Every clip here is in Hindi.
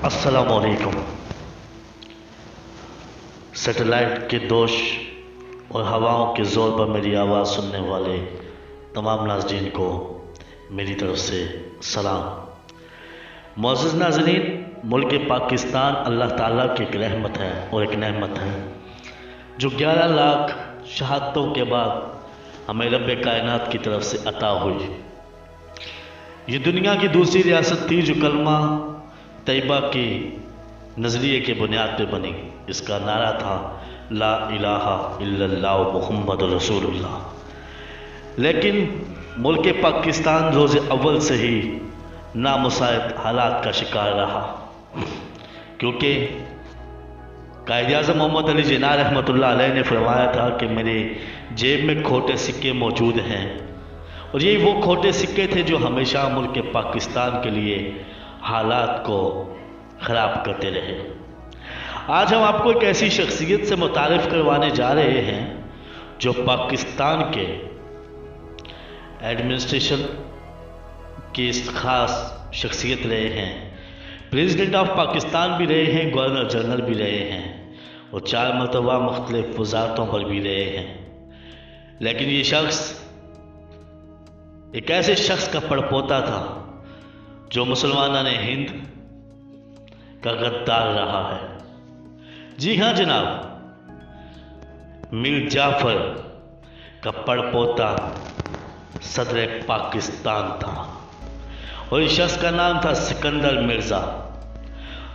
अस्सलामुअलैकुम। सैटेलाइट के दोष और हवाओं के ज़ोर पर मेरी आवाज़ सुनने वाले तमाम नाज़रीन को मेरी तरफ से सलाम। मुअज़्ज़िज़ नाज़रीन, मुल्क पाकिस्तान अल्लाह ताला की एक रहमत है और एक नेमत है जो 11 लाख शहादतों के बाद हमें रब्बे कायनात की तरफ से अता हुई। ये दुनिया की दूसरी रियासत थी जो कलमा तैयबा की नज़रिए के बुनियाद पर बनी। इसका नारा था ला इलाहा इल्लल्लाह मुहम्मद रसूलुल्लाह। लेकिन मुल्क पाकिस्तान रोज़ अव्वल से ही नामुसाइद हालात का शिकार रहा, क्योंकि कायद-ए-आज़म मोहम्मद अली जिन्ना रहमतुल्लाह अलैह ने फरमाया था कि मेरे जेब में खोटे सिक्के मौजूद हैं, और यही वो खोटे सिक्के थे जो हमेशा मुल्क पाकिस्तान के लिए हालात को ख़राब करते रहे। आज हम आपको एक ऐसी शख्सियत से मुतारिफ़ करवाने जा रहे हैं जो पाकिस्तान के एडमिनिस्ट्रेशन की ख़ास शख्सियत रहे हैं, प्रेसिडेंट ऑफ पाकिस्तान भी रहे हैं, गवर्नर जनरल भी रहे हैं और 4 मरतबा मुख्तलिफ वज़ारतों पर भी रहे हैं। लेकिन ये शख्स एक ऐसे शख्स का पड़पोता था जो मुसलमाना हिंद का गद्दार रहा है। जी हाँ जनाब, मीर जाफर का पड़पोता सदर पाकिस्तान था और इस शख्स का नाम था सिकंदर मिर्ज़ा,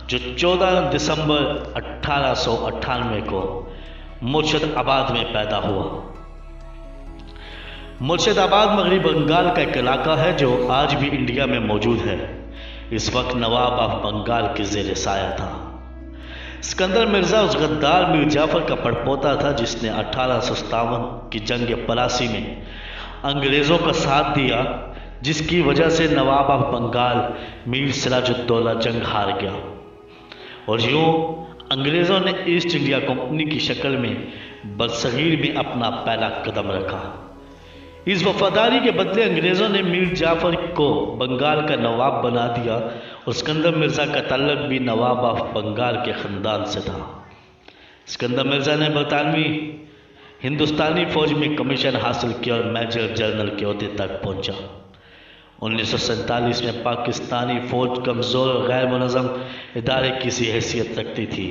जो 14 दिसंबर 1898 को मुर्शिदाबाद में पैदा हुआ। मुर्शिदाबाद मगरबी बंगाल का एक इलाका है जो आज भी इंडिया में मौजूद है। इस वक्त नवाब ऑफ बंगाल के ज़ेर साया था। सिकंदर मिर्ज़ा उस गद्दार मीर जाफर का पड़पोता था जिसने 1857 की जंग पलासी में अंग्रेज़ों का साथ दिया, जिसकी वजह से नवाब ऑफ बंगाल मीर सिराजुद्दौला जंग हार गया और यूँ अंग्रेज़ों ने ईस्ट इंडिया कंपनी की शक्ल में बरसगीर में अपना पहला कदम रखा। इस वफादारी के बदले अंग्रेज़ों ने मीर जाफर को बंगाल का नवाब बना दिया और सिकंदर मिर्ज़ा का ताल्लुक भी नवाब ऑफ बंगाल के ख़ानदान से था। सिकंदर मिर्ज़ा ने बरतानवी हिंदुस्तानी फ़ौज में कमीशन हासिल किया और मेजर जनरल के ओहदे तक पहुंचा। 1947 में पाकिस्तानी फ़ौज कमज़ोर और गैर मुनज़्ज़म इदारे की सी हैसियत रखती थी,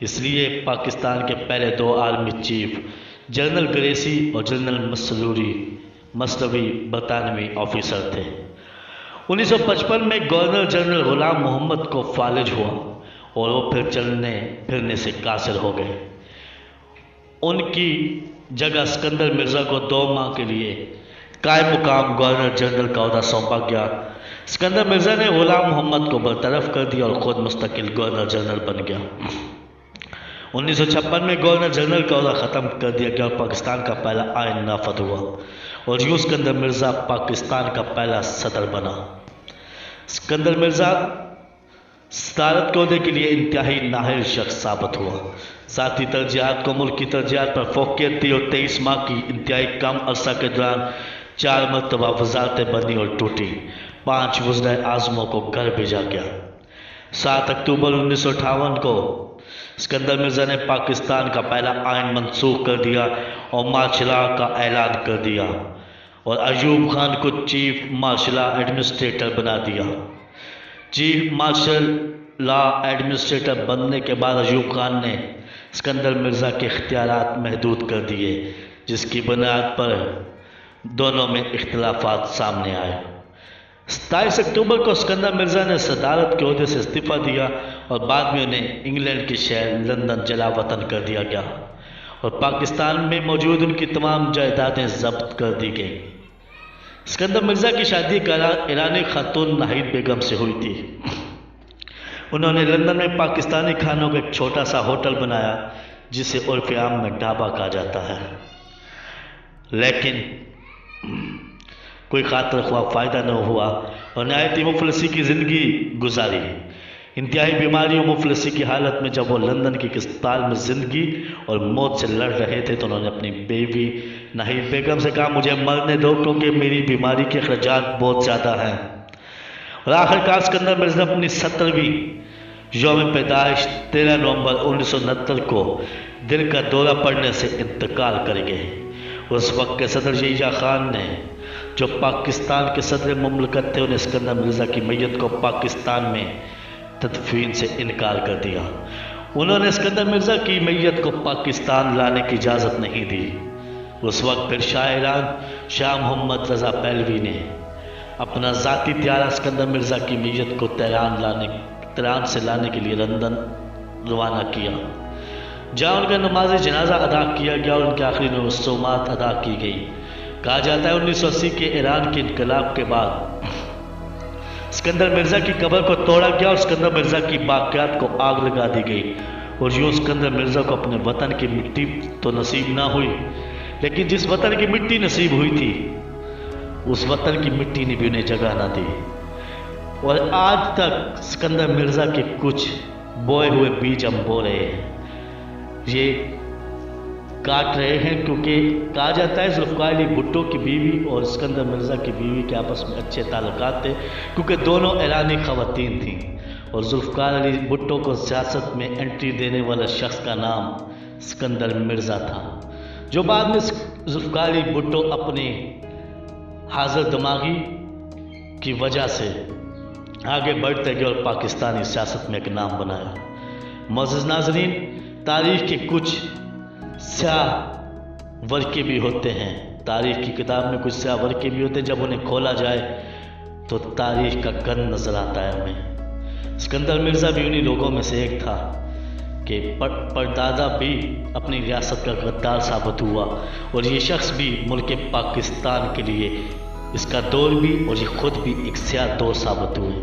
इसलिए पाकिस्तान के पहले 2 आर्मी चीफ जनरल ग्रेसी और जनरल मसलवी बरतानवी ऑफिसर थे। 1955 में गवर्नर जनरल गुलाम मोहम्मद को फालिज हुआ और वो फिर चलने फिरने से कासिर हो गए। उनकी जगह सिकंदर मिर्ज़ा को 2 माह के लिए कायम मुकाम गवर्नर जनरल का ओहदा सौंपा गया। सिकंदर मिर्ज़ा ने गुलाम मोहम्मद को बरतरफ कर दिया और ख़ुद मुस्तकिल गवर्नर जनरल बन गया। 1956 में गवर्नर जनरल का ओहदा ख़त्म कर दिया गया और पाकिस्तान का पहला आइन नाफद हुआ और यूँ सिकंदर मिर्ज़ा पाकिस्तान का पहला सदर बना। सिकंदर मिर्ज़ा सदारत के ओहदे के लिए इंतहाई नाहिल शख्स साबित हुआ। ज़ाती तरजीहात को मुल्क की तरजीहात पर फोकियत दी और 23 माह की इंतहाई कम अरसा के दौरान 4 मरतबा वज़ारतें बनी और टूटी। 5 वज़ीर आज़मों को घर भेजा गया। 7 अक्टूबर 1958 को सिकंदर मिर्ज़ा ने पाकिस्तान का पहला आइन मनसूख कर दिया और मार्शल लॉ का ऐलान कर दिया और अयूब खान को चीफ मार्शल लॉ एडमिनिस्ट्रेटर बना दिया। चीफ मार्शल लॉ एडमिनिस्ट्रेटर बनने के बाद अयूब खान ने सिकंदर मिर्ज़ा के इख्तियारात महदूद कर दिए, जिसकी बुनियाद पर दोनों में इख्तिलाफात सामने आए। 27 अक्टूबर को सिकंदर मिर्ज़ा ने सदारत के ओहदे से इस्तीफ़ा दिया और बाद में उन्हें इंग्लैंड के शहर लंदन जला वतन कर दिया गया और पाकिस्तान में मौजूद उनकी तमाम जायदादें जब्त कर दी गई। सिकंदर मिर्ज़ा की शादी ईरानी खातून नाहिद बेगम से हुई थी। उन्होंने लंदन में पाकिस्तानी खानों का एक छोटा सा होटल बनाया जिसे उर्फ़ आम में ढाबा कहा जाता है, लेकिन कोई खातिर ख्वाह फ़ायदा न हुआ और नहायत ही मुफलसी की ज़िंदगी गुजारी। इंतहाई बीमारी और मुफलसी की हालत में जब वो लंदन की अस्पताल में ज़िंदगी और मौत से लड़ रहे थे तो उन्होंने अपनी बीवी नाहिद बेगम से कहा, मुझे मरने दो क्योंकि मेरी बीमारी के अखराजात बहुत ज़्यादा हैं। और आखिरकार सिकंदर मिर्ज़ा अपनी 17वीं यौम पैदाइश 13 नवंबर 1969 को दिल का दौरा पड़ने से इंतकाल कर गए। उस वक्त के सदर यहिया खान ने, जो पाकिस्तान के सदर मुमलकत थे, उन्हें सिकंदर मिर्ज़ा की मैयत को पाकिस्तान में तदफीन से इनकार कर दिया। उन्होंने सिकंदर मिर्ज़ा की मैयत को पाकिस्तान लाने की इजाज़त नहीं दी। उस वक्त फिर शाह ईरान शाह मोहम्मद रज़ा पहलवी ने अपना ज़ाती त्यारा सिकंदर मिर्ज़ा की मैयत को तेहरान से लाने के लिए लंदन रवाना किया, जहाँ उनका नमाज जनाजा अदा किया गया और उनके आखिरी रसूमात अदा की गई। कहा जाता है 1980 के ईरान के इनकलाब के बाद सिकंदर मिर्ज़ा की कब्र को तोड़ा गया और सिकंदर मिर्ज़ा की बाक़ियात को आग लगा दी गई। और यूँ सिकंदर मिर्ज़ा को अपने वतन की मिट्टी तो नसीब ना हुई, लेकिन जिस वतन की मिट्टी नसीब हुई थी, उस वतन की मिट्टी ने भी उन्हें जगह ना दी। और आज तक सिकंदर मिर्ज़ा के कुछ बोए हुए बीज हम बो रहे हैं, ये काट रहे हैं, क्योंकि कहा जाता है जुल्फ़िकार अली भुट्टो की बीवी और सिकंदर मिर्ज़ा की बीवी के आपस में अच्छे ताल्लुकात थे, क्योंकि दोनों ईरानी ख़वातीन थीं। और जुल्फ़िकार अली भुट्टो को सियासत में एंट्री देने वाला शख्स का नाम सिकंदर मिर्ज़ा था, जो बाद में जुल्फ़िकार अली भुट्टो अपने हाज़िर दिमागी की वजह से आगे बढ़ते गए और पाकिस्तानी सियासत में एक नाम बनाया। मोअज़्ज़िज़ नाज़रीन, तारीख़ के कुछ स्याह वर्क़े भी होते हैं, तारीख़ की किताब में कुछ स्याह वर्क़े भी होते हैं, जब उन्हें खोला जाए तो तारीख़ का गंध नज़र आता है हमें। सिकंदर मिर्ज़ा भी उन्हीं लोगों में से एक था कि परदादा भी अपनी रियासत का गद्दार साबित हुआ, और ये शख्स भी मुल्क पाकिस्तान के लिए इसका दौर भी और ये ख़ुद भी एक स्याह दौर साबित हुए।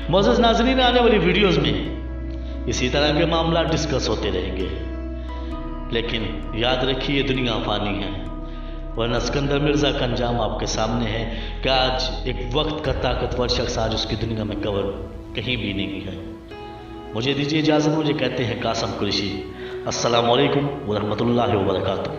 मोअज़्ज़िज़ नाज़रीन, आने वाली वीडियोज़ में इसी तरह के मामला डिस्कस होते रहेंगे, लेकिन याद रखिए दुनिया फ़ानी है, वरना सिकंदर मिर्ज़ा का अंजाम आपके सामने है कि आज एक वक्त का ताकतवर शख्स आज उसकी दुनिया में कवर कहीं भी नहीं है। मुझे दीजिए इजाज़त, मुझे कहते हैं कासिम कुरैशी। अस्सलामु अलैकुम व रहमतुल्लाहि व बरकातुहू।